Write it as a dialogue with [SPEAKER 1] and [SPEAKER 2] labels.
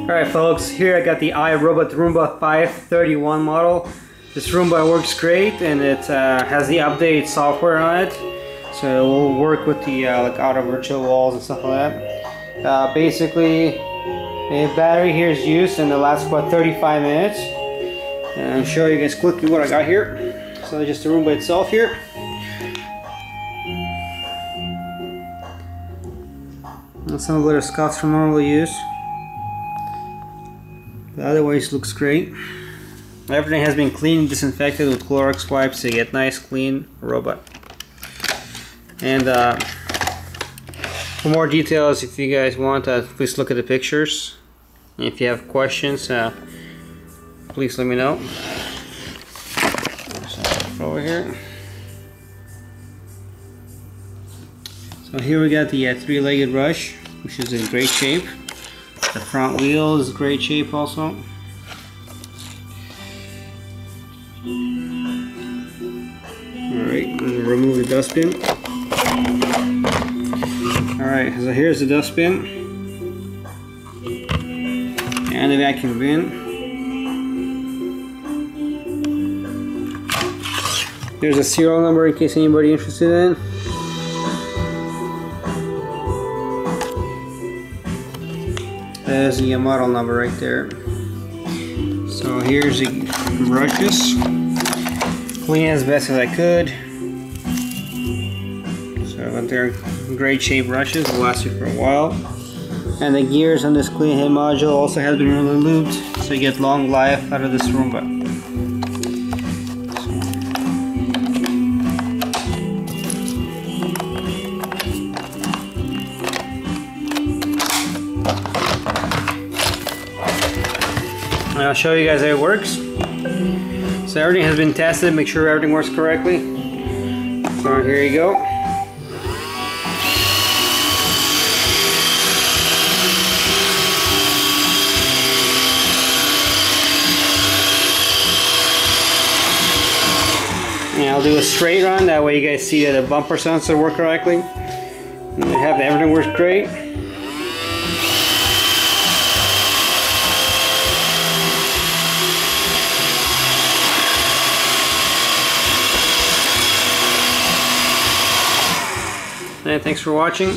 [SPEAKER 1] Alright folks, here I got the iRobot Roomba 531 model. This Roomba works great and it has the updated software on it. So it will work with the like auto virtual walls and stuff like that. Basically, the battery here is used and it lasts about 35 minutes. And I'll show you guys quickly what I got here. So just the Roomba itself here. And some little scuffs from normal use. But otherwise looks great. Everything has been cleaned and disinfected with Clorox wipes to get nice clean robot. And for more details, if you guys want, please look at the pictures. And if you have questions, please let me know. So over here. So here we got the three-legged brush, which is in great shape. The front wheel is great shape also. Alright, I'm going to remove the dustbin. Alright, so here's the dustbin. And the vacuum bin. There's a serial number in case anybody interested in. There's the model number right there. So here's the brushes. Clean as best as I could. So they're great shape brushes, will last you for a while. And the gears on this clean head module also have been really lubed, so you get long life out of this Roomba. And I'll show you guys how it works. So everything has been tested, make sure everything works correctly. So here you go. And I'll do a straight run, that way you guys see that the bumper sensor work correctly. And have everything works great. And thanks for watching.